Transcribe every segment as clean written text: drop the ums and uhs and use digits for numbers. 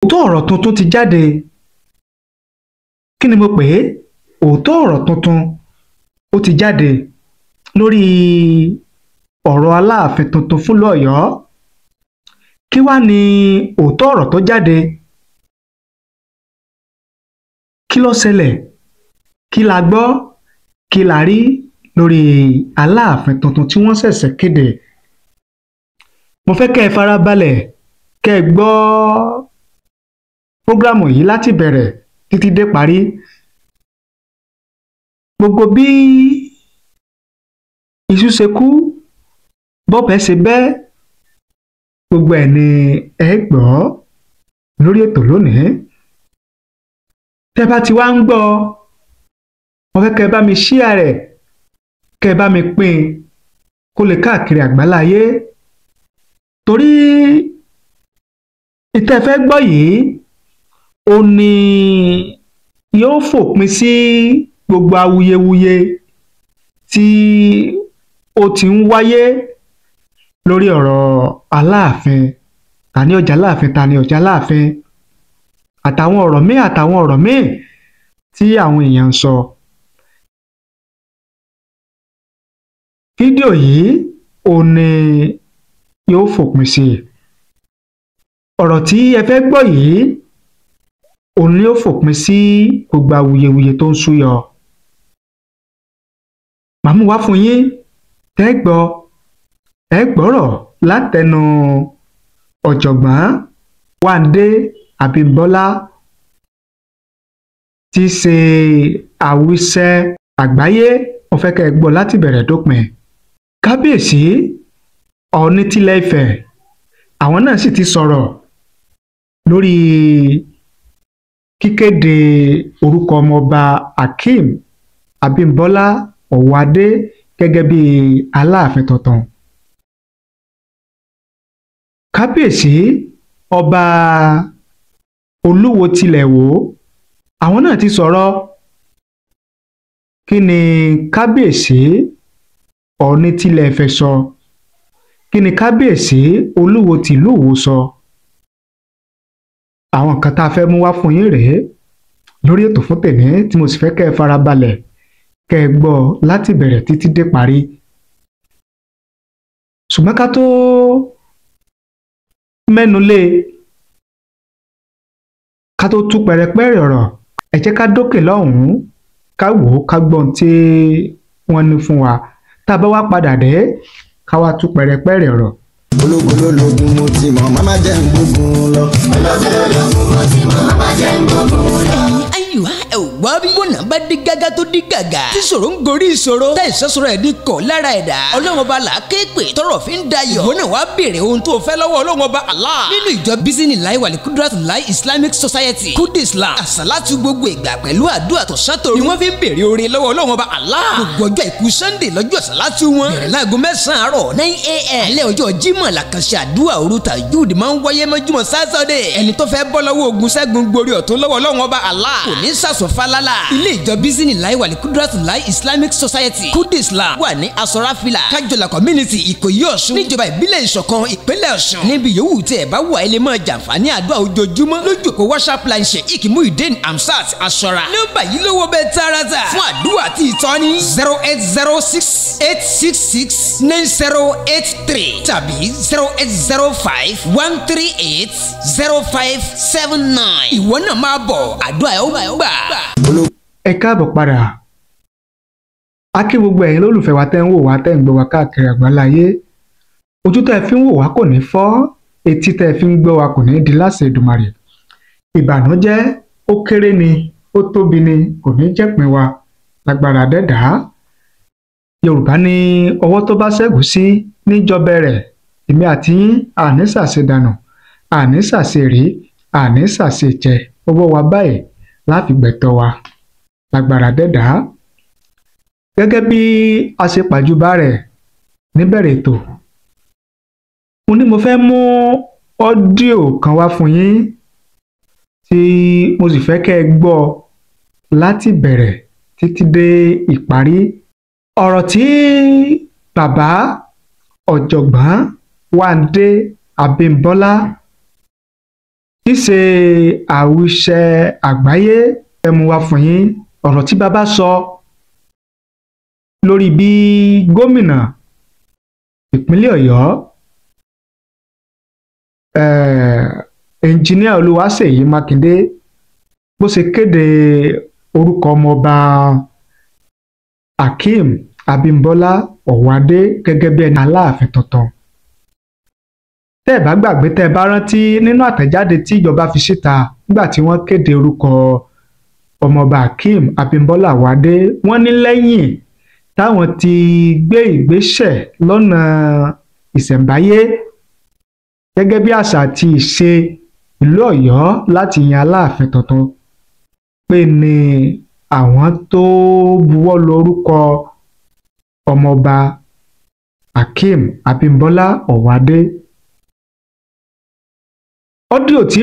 òótọ́ ọ̀rọ̀ tuntun ti jáde. Kí ni mo pè é? Òótọ́ ọ̀rọ̀ tuntun ó ti jáde lórí ọ̀rọ̀ Aláàfin tuntun fúnlùú Ọ̀yọ́. Kí wá ni òótọ́ ọ̀rọ̀ tó jáde? Kí ló ṣẹlẹ̀? Kí la gbọ́? Kí la rí lórí Aláàfin tuntun tí wọ́n ṣẹ̀ṣẹ̀ kéde? Mo fẹ́ kẹ́ ẹ farabalẹ̀ kẹ́ ẹ gbọ́ prógrámù yìí láti bẹ̀rẹ̀ títí dé parí. Gbogbo bí iṣu ṣe kú, bọ́bẹ̀ ṣe bẹ́, gbogbo ẹ̀ ni ẹ gbọ́ lórí ètò lónìí. Tẹ́ bá ti wá ń gbọ́, mo fẹ́ kẹ́ ẹ bá mi share rẹ̀, kẹ́ ẹ bá mi pín kó lè káàkiri àgbáláyé. Torí ìtẹ́ fẹ́ gbọ́ yìí, ó ní yóò fòpin sí gbogbo awuyewuye tí ó ti ń wáyé lórí ọ̀rọ̀ Aláàfin. Ta ni ó jẹ́ Aláàfin, ta ni ó jẹ́ Aláàfin, àtàwọn ọ̀rọ̀ míì tí àwọn èèyàn ń sọ. Fídíò yìí ó ní yóò fòpin sí ọ̀rọ̀ tí ẹ fẹ́ gbọ́ yìí, òun ni ó fòpin sí gbogbo awuyewuye tó ń súyọ. Màá mú wá fún yín, tẹ́ gbọ́, ẹ gbọ́rọ̀ látẹnu ọ̀jọ̀gbọ́n Wándé Abímbọ́lá tí í ṣe àwíṣẹ́ àgbáyé. Mo fẹ́ kẹ́ ẹ gbọ́ láti bẹ̀rẹ̀ dópin. Kábíyèsí Ọọ̀ni tilẹ̀ Ifẹ̀, àwọn náà sì ti sọ̀rọ̀ lórí kíkéde orúkọ ọmọọba Akeem Abímbọ́lá Ọ̀wọ́adé gẹ́gẹ́ bí Aláàfin tuntun. Kábíyèsí ọba Olúwo tilẹ̀ Ìwó, àwọn náà ti sọ̀rọ̀. Kí ni kábíyèsí Ọọ̀ni tilẹ̀ Ifẹ̀ sọ? Kí ni kábíyèsí Olúwo tìlú Ìwó sọ? Àwọn nǹkan tá a fẹ́ mú wá fún yín rèé lórí ètò fún tèmi, tí mo sì fẹ́ kẹ́ ẹ farabalẹ̀ kẹ́ ẹ gbọ́ láti bẹ̀rẹ̀ títí dé parí. Ṣùgbọ́n ká tó mẹ́nu lé, ká tó tú pẹ̀rẹ̀pẹ̀rẹ̀ ọ̀rọ̀, ẹ jẹ́ ká dókè lọ́hùn-ún, ká wò ó, ká gbọ́n tí wọ́n ní fún wa. Tá a bá wá padà dé, ká wá tú pẹ̀rẹ̀pẹ̀rẹ̀ ọ̀rọ̀. Ológun lológun mo ti mọ̀, màmá jẹ́ ń gbógun lọ. Ológun lológun mo ti mọ̀, màmá jẹ́ ń gbógun lọ. Ayùwá ẹ̀ wá bí bọ́nà bá dé gágá tó dé gàgà. Tí ṣòro ń gorí ìṣòro, tá ìṣẹ́sọ̀rọ̀ ẹ̀ di kọ̀ lára ẹ̀dá. Ọlọ́run ọba là á ké pè tọrọ fi ń dayọ̀. Ìwọ náà wá béèrè ohun tó fẹ́ lọ́wọ́ Ọlọ́run ọba Allah. Nínú ìjọ Bismillah wal Qudratullahi Islamic Society Kudu Islam, àsàlátù gbogbo ìgbà pẹ̀lú àdúrà tó ṣàtòrò ni wọ́n fi ń béèrè oore lọ́wọ́ Ọlọ́run ọba Allah. Gbogbo ọjọ́ ìkú Sunday lọ́jọ́ àsàlátù wọn. Bẹ̀rẹ̀ láago 9 àárọ̀ 9 a.m. Alẹ́ ọjọ́ Jímọ̀ làkànṣe àdúrà òru Tahajjud máa ń wáyé mọ́júmọ́ Saturday. Ẹni tó fẹ́ bọ́ lọ́wọ́ ogun ṣẹ́gun gborí ọ̀tún lọ́wọ́ Ọlọ́run ọba Allah kò ní sàsọ̀fálálà. Ilé ìjọ Bismillah wal Qudratullahi Islamic Society Kudu Islam wà ní Asorafila Kájọlá community Ìkòyí Ọ̀ṣun níjọba ìbílẹ̀ Ìṣọ̀kan ìpínlẹ̀ Ọ̀ṣun. Níbi yòówù tí ẹ bá wà ẹ lè máa jàǹfààní àdúrà ojoojúmọ́ lójú òpó WhatsApp line Sheikh Muhyiddin Hamzat Asora. Nọ́mbà yìí lówó bẹ́ẹ̀ tààràtà fún àdúrà àti ìtọ́ni 08068669083 tàbí 08051380579. Ìwọ náà máa bọ̀, àdúrà ẹ̀ ó gbà. Ẹ káàbọ̀ padà. A kí gbogbo ẹ̀yin lólùfẹ́ wa tẹ́ ń wò wá, tẹ́ ń gbọ́ wá káàkiri àgbáláyé. Ojú tẹ́ fi ń wò wá kò ní fọ́, etí tẹ́ fi ń gbọ́ wá kò ní di láṣẹ Èdùmàrè. Ìbànújẹ́ ó kéré ni, ó tóbi ni, kò ní jẹ́pin wa lágbára dẹ́dàá. Yorùbá ní ọwọ́ tó bá ṣẹ́gun sí níjọba rẹ̀. Èmi àti yín àní ṣàṣedànù, àní ṣàṣeré, àní ṣàṣejẹ. Ọwọ́ wa báyìí láfi gbẹ̀tọ́ wa lágbára dẹ́dàá. Gẹ́gẹ́ bí a ṣe pàjùbà rẹ̀ níbẹ̀rẹ̀ ètò, mo ní mo fẹ́ mú ọ́díò kan wá fún yín tí mo sì fẹ́ kẹ́ ẹ gbọ́ láti bẹ̀rẹ̀ títí dé ìparí. Ọ̀rọ̀ tí bàbá ọ̀jọ̀gbọ́n Wándé Abímbọ́lá tí ṣe àwíṣẹ àgbáyé ẹ mú wá fún yín ọ̀rọ̀ tí bàbá sọ lórí bí gómìnà ìpínlẹ̀ Ọ̀yọ́ ẹnjìníà Olúwaṣèyí Mákindé bó ṣe kéde orúkọ ọmọọba Akeem Abímbọ́lá Ọ̀wádé gẹ́gẹ́ bí ẹni Aláàfin tuntun. Tẹ́ ẹ bá gbàgbé, tẹ́ ẹ bá rántí nínú àtẹ̀jáde tí ìjọba fi síta nígbà tí wọ́n kéde orúkọ ọmọọba Akeem Abímbọ́lá Ọ̀wádé, wọ́n ní lẹ́yìn táwọn ti gbé ìgbésẹ̀ lọ́nà ìṣẹ̀ǹbáyé gẹ́gẹ́ bí àṣà àti ìṣe ìlú Ọ̀yọ́ láti yan Aláàfin tuntun, pé ní àwọn tó buwọ́ lu orúkọ ọmọọba Akeem Abímbọ́lá Ọ̀wádé. Ọ́díò tí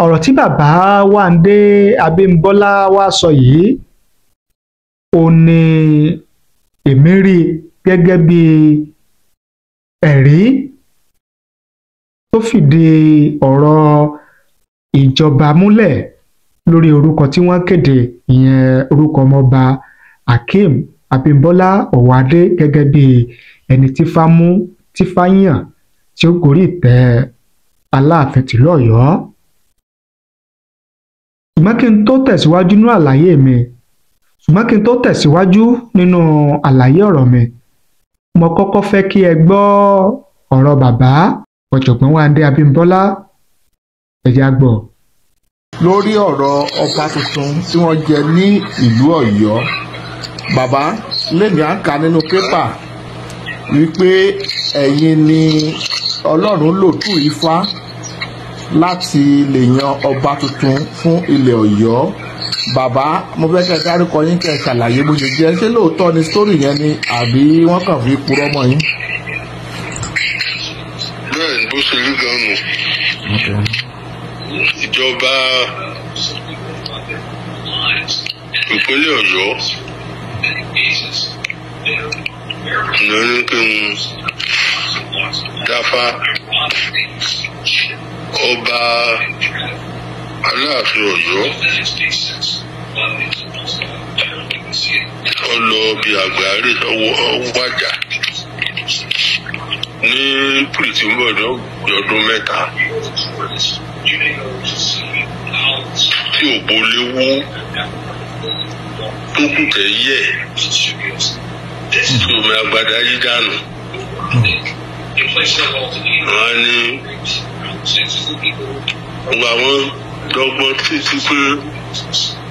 ọ̀rọ̀ tí bàbá Wándé Abímbọ́lá wá sọ yìí, ó ní èmi rí gẹ́gẹ́ bí ẹ̀rí tó fìdí ọ̀rọ̀ ìjọba múlẹ̀ lórí orúkọ tí wọ́n kéde, ìyẹn orúkọ ọmọọba Akeem Abímbọ́lá Ọ̀wádé gẹ́gẹ́ bí ẹni tífá yàn tí ó gorí ìtẹ́ Aláàfin tìlú Ọ̀yọ́. ṣùgbọ́n kí n tó tẹ̀síwájú nínú àlàyé ọ̀rọ̀ mi, mo kọ́kọ́ fẹ́ kí ẹ gbọ́ ọ̀rọ̀ bàbá ọ̀jọ̀gbọ́n Wándé Abímbọ́lá. ẹ jẹ́ á gbọ́. Lórí ọ̀rọ̀ ọba tuntun tí wọ́n jẹ ní ìlú Ọ̀yọ́, bàbá lèmi à ń kà nínú pépà wípé ẹ̀yin ni Ọlọ́run lò tú Ifá láti lè yan ọba tuntun fún ilẹ̀ Ọ̀yọ́. Bàbá, mo fẹ́ kẹ́ ẹ dárúkọ yín, kẹ́ ẹ ṣàlàyé bó ṣe jẹ́. Ṣé lóòótọ́ ni sítórì yẹn ni àbí wọ́n kàn fi purọ́ mọ́ yín? Bẹ́ẹ̀ ni bó ṣe rí gan-an nù. Ìjọba ìpínlẹ̀ Ọ̀yọ́ ló ní kí n dáfá ọba Aláàfin Ọ̀yọ́ ọlọ bí àgbáre wájà ní pìrìtìmọ̀ ọdún mẹ́ta tí òpó léwó tó kù tẹ̀ yẹ̀ tí omi agbada yí dànù. Wọ́n ní gba wọn dọ́gbọ́n títí pé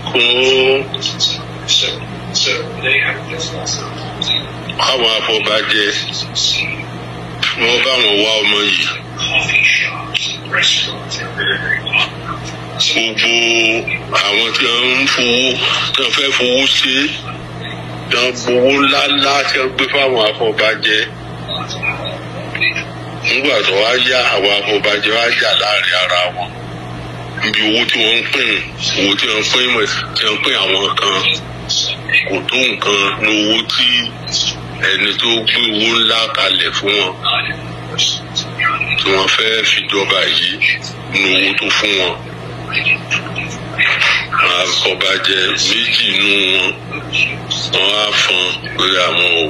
kò àwọn afọbajẹ wọ́n bá wọn wá ọmọ yìí. Gbogbo àwọn tí wọ́n fẹ́ fowó ṣe wọ́n gbowó ńláńlá tí wọ́n gbé fáwọn afọbajẹ. Nígbà tó wá yá, àwọn afọbajẹ wá jà láàrin ara wọn níbi owó tí wọ́n ń pín àwọn kan kò tó nǹkan ní owó tí ẹni tó gbé owó ńlá kalẹ̀ fún wọn tí wọ́n fẹ́ fìjọba yìí ní owó tó fún wọn. Afọbajẹ méjì nínú wọn á fọn pé àwọn ò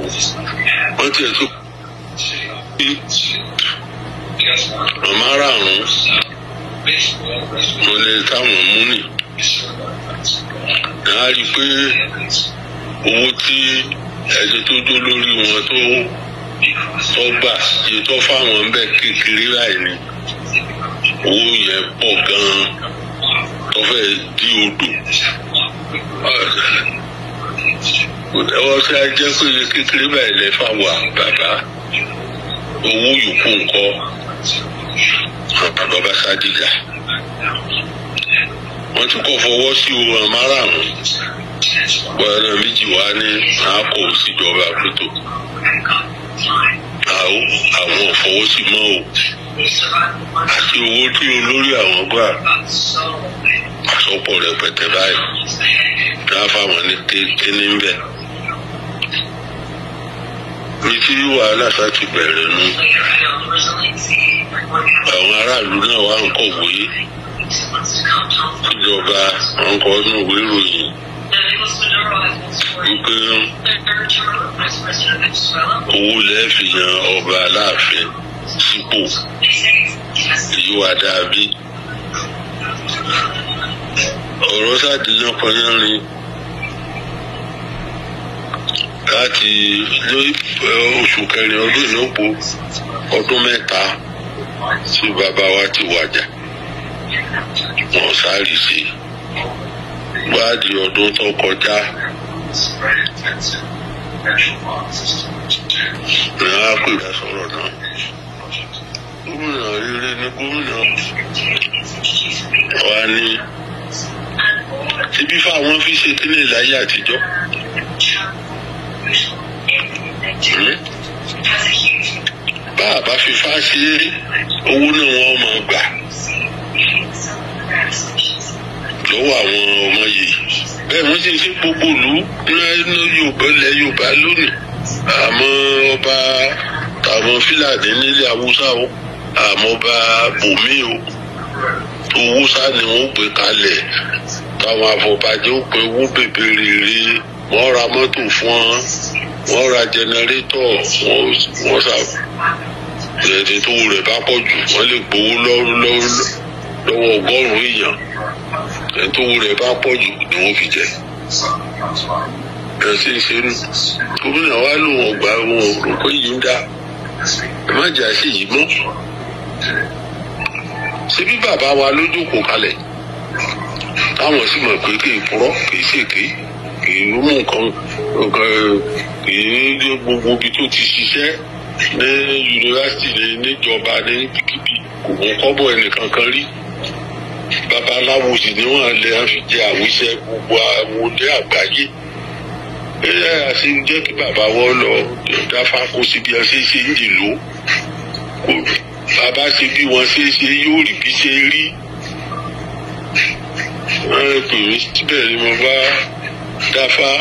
wọ́n tiẹ̀ tó ọmọ aráàrún wọn lè táwọn mú nì. Á rí i pé owó tí ẹni tó dó lórí wọn tó gbà iye tó fáwọn ń bẹ kékeré báyìí ni owó yẹn pọ̀ gan-an tó fẹ́ dí odò. Ẹ̀wọ́n tí a jẹ́ pé iye kékeré báyìí lẹ fáwọn bàbá owó yòókù ńkọ́ bàbá Sádíjà. Wọ́n ti kọ́ fọwọ́ sí ohun amárààrún wọ́n méjì wá ní àákò síjọba pẹ̀tò àwọn òfọwọ́sí mọ́ o àti owó tí olórí àwọn gbà àsopọ̀ rẹpẹtẹ báyìí náà fáwọn ní kékeré níbẹ̀. Ní tí wàhálà sá ti bẹ̀rẹ̀ nu àwọn aráàlú náà wá ń kọ̀wé ìjọba ọkọ̀ inú ìwé ìròyìn wípé owó lẹ́ẹ̀fì yan ọba Aláàfin sípò èyí wà dàbí ọ̀rọ̀ sàdéyàn pọnyánrin láti oṣù kẹrin ọdún ìlọ́po ọdún mẹ́ta tí bàbá wa ti wàjà wọn sáré sí wádìí ọdún tó kọjá ní a pè dá sọ̀rọ̀ náà gómìnà rere ní gómìnà wa ní ibi fáwọn fi ṣe kílè láyé àtijọ́ bá a bá fi fá sí owó náà wọn máa gbà lọ́wọ́ àwọn ọmọ yìí bẹ́ẹ̀ wọ́n sì ṣe gbogbo ìlú ní Yorùbá lónìí àmọ́ ọba tàwọn Fúlàní nílẹ̀ Haúsá o àmọ́ ọba bòmí o owó sá ni wọ́n gbé kalẹ̀ táwọn afọbajẹ́ ó pe owó bèbè rere wọ́n ra mọ́tò fún wọn wọ́n ra jẹnẹrétọ̀ wọ́n sà ẹni tó wù rẹ̀ bá pọ̀ jù wọ́n lè gbowó lọ́wọ́ ọgọ́rùn-ún èèyàn ẹni tó wù rẹ̀ bá pọ̀ jù ni wọ́n fi jẹ. ẹ̀sìn ìṣerú gómìnà wa ló wọn gbà wọn rò pé yìí ń dá ẹ má jà sí yìí mọ́. ṣebí bàbá wa ló jókòó kalẹ̀ táwọn sì mọ̀ pé kì í purọ́ kì í ṣèké kì í mú nǹkan kì í gbogbo ibi tó ti ṣiṣẹ́ ní yunifásitì níjọba ní kíkíbi kò mú kọ́bọ̀ ẹnìkankan rí babaláwo sì ni wọ́n lè fi jẹ àwíṣẹ gbogbo àwọn olè àgbáyé ẹ àti jẹ́ kí bàbá wọn lọ dáfá kó sí bí ẹ ṣe ń dìlò kò bàbá ṣe bí wọ́n ṣe yóò rí bí ṣe rí pè mí síbẹ̀ ni mo bá dáfá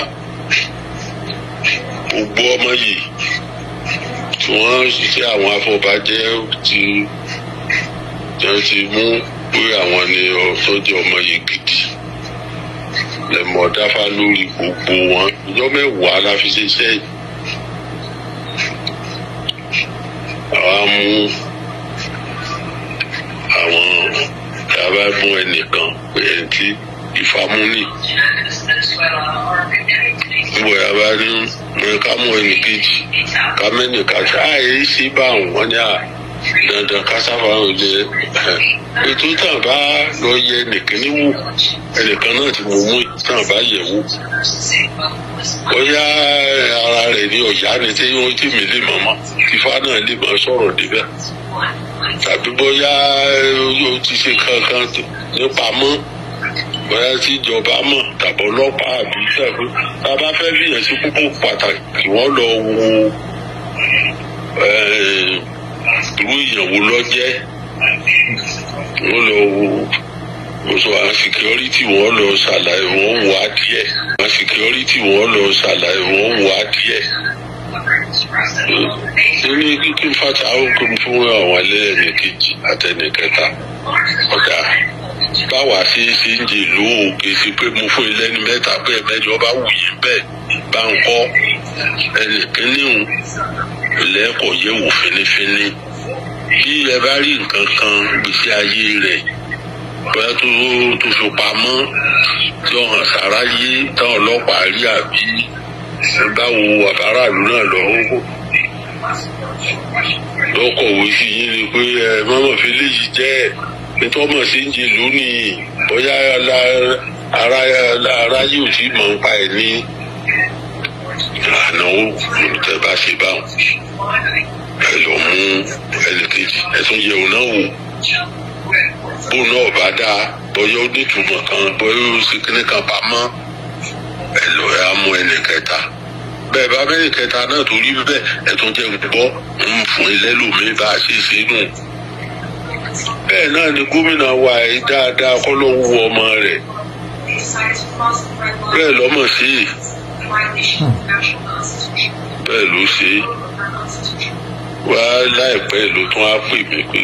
gbogbo ọmọ yìí tí wọ́n ṣiṣẹ́ àwọn afọbajẹ́ ti mú pé àwọn ni ọ̀tọ́jú ọmọ yìí gidi lẹ́mọ̀ dáfá lórí gbogbo wọn ọjọ́ mẹ́wàá la fi ṣiṣẹ́ yìí àwa mú àwọn tàbá mú ẹnìkan pé ẹni tí ìfàmúnì gbogbo yàrá ní ká mú ẹnì kejì ká mẹ́nìkan ṣáàyè sí báwọn wọn ní dandan kásáfà ń jẹ ètò tàn bá lọ yẹ ẹnìkíní wò ẹnìkan náà tí mo mú tàn bá yẹ̀ wò bóyá ara rẹ̀ ní ọ̀yá ni tí wọ́n ti mí lè mọ̀mọ́ tífá náà lè máa sọ̀rọ̀ débẹ̀ tàbí bóyá ó ti ṣe kankan nípa mọ́ bóyá tí ìjọba mọ̀ tàbí ọlọ́pàá àbí tàbí tá a bá fẹ́ fìyàn sí púpọ̀ pàtàkì wọ́n lọ wo irú ìyẹ̀wò lọ́jẹ́ wọ́n lọ wo oṣù àwọn security wọ́n lọ ṣàlàyé wọ́n wà díẹ̀ àwọn security wọ́n lọ ṣàlàyé wọ́n wà díẹ̀ nínú kíkí fata àwọn fún àwọn ẹlẹ́yìn kejì àtẹnìkẹta ọ̀dà báwa ṣe ń jè lóògì sí pé mo fún ilé ní mẹ́ta pé ẹ̀mẹ́jọ bá wù yín bẹ́ẹ̀ bá ń kọ́ ẹnìkíní lẹ́kọ̀ọ́ yẹ̀ wò fínífíní bí ẹ bá rí nǹkan kan gbèsè ayé rẹ̀ bóyá tó fi pamọ́ tí ó hàn sára yé táwọn ọlọ́pàá rí àbí báwo àbáráàlú náà lọ́kọ̀wé sí yín ni pé ẹ mọ́mọ́ fi léyìí jẹ́ nítorí ọmọ sí ń jẹ lónìí bóyá ara yóò tí mọ̀ ń pa ẹ̀ ní ìlànà olùtẹ̀ bá ṣe báwọn ẹ lọ mú ẹnìkejì ẹ tún yẹ òun náà wò bó náà bá dáa bóyá ó nítumọ̀ kan bóyá ó sì kíní kan pamọ́ ẹ lọ ẹ á mú ẹnìkẹta bẹ́ẹ̀ bá bẹ́ẹ̀ kẹta náà torí bẹ́ẹ̀ ẹ tún jẹ́ gbọ́ ń fún ilé lómi bá a ṣe ṣe nù bẹ́ẹ̀ náà ni gómìnà wa ẹ̀ dáadáa kọ́ ló ń wo ọmọ rẹ̀ bẹ́ẹ̀ lọ́mọ sí i bẹ́ẹ̀ ló ṣe wá láìpẹ́ ló tún á pè mí pé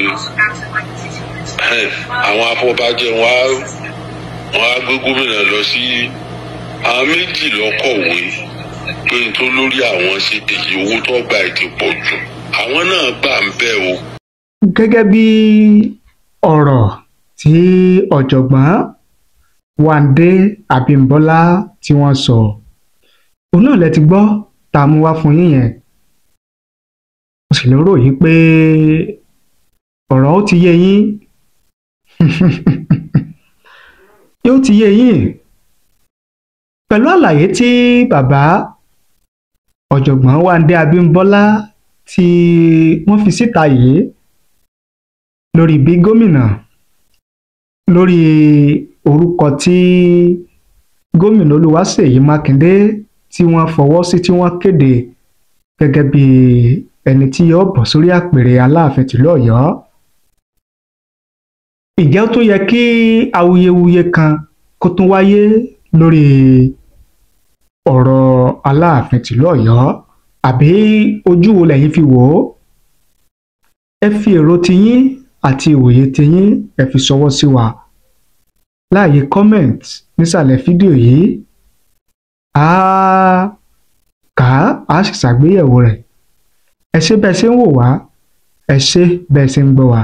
àwọn afọbajẹ wọ́n á gbé gómìnà lọ sí àwọn méjì lọ́kọ̀wé pé tó lórí àwọn ṣe èyí owó tó gba ètò pọ̀ jù àwọn náà gbà ń bẹ̀ o. gẹ́gẹ́ bí ọ̀rọ̀ tí ọ̀jọ̀gbọ́n Wándé Abímbọ́lá tí wọ́n sọ òun náà lẹ ti gbọ́ tá a mú wá fún yín yẹn mo sì lérò yìí pé ọ̀rọ̀ ó ti yé yín yóò ti yé yín pẹ̀lú àlàyé tí bàbá ọ̀jọ̀gbọ́n Wándé Abímbọ́lá tí wọ́n fi síta yìí lórí bí gómìnà lórí orúkọ tí gómìnà Olúwaṣèyí Mákindé tí wọ́n fọwọ́ sí tí wọ́n kéde gẹ́gẹ́ bí ẹni tí yóò bọ̀ sórí àpèrè Aláàfin tìlú Ọ̀yọ́. Ǹjẹ́ ó tún yẹ kí awuyewuye kan kó tún wáyé lórí ọ̀rọ̀ Aláàfin tìlú Ọ̀yọ́ àbí ojú wo lẹ́yìn fi wò ó? Ẹ fi èrò tiyín àti ìwòye tiyín ẹ fi ṣọwọ́ sí wa láàyè comment nísàlẹ̀ fídíò yìí a kà á sì ṣàgbéyẹ̀wò rẹ̀. Ẹ ṣé bẹ́ẹ̀ ṣe ń wò wá, ẹ ṣé bẹ́ẹ̀ ṣe ń gbọ́ wá.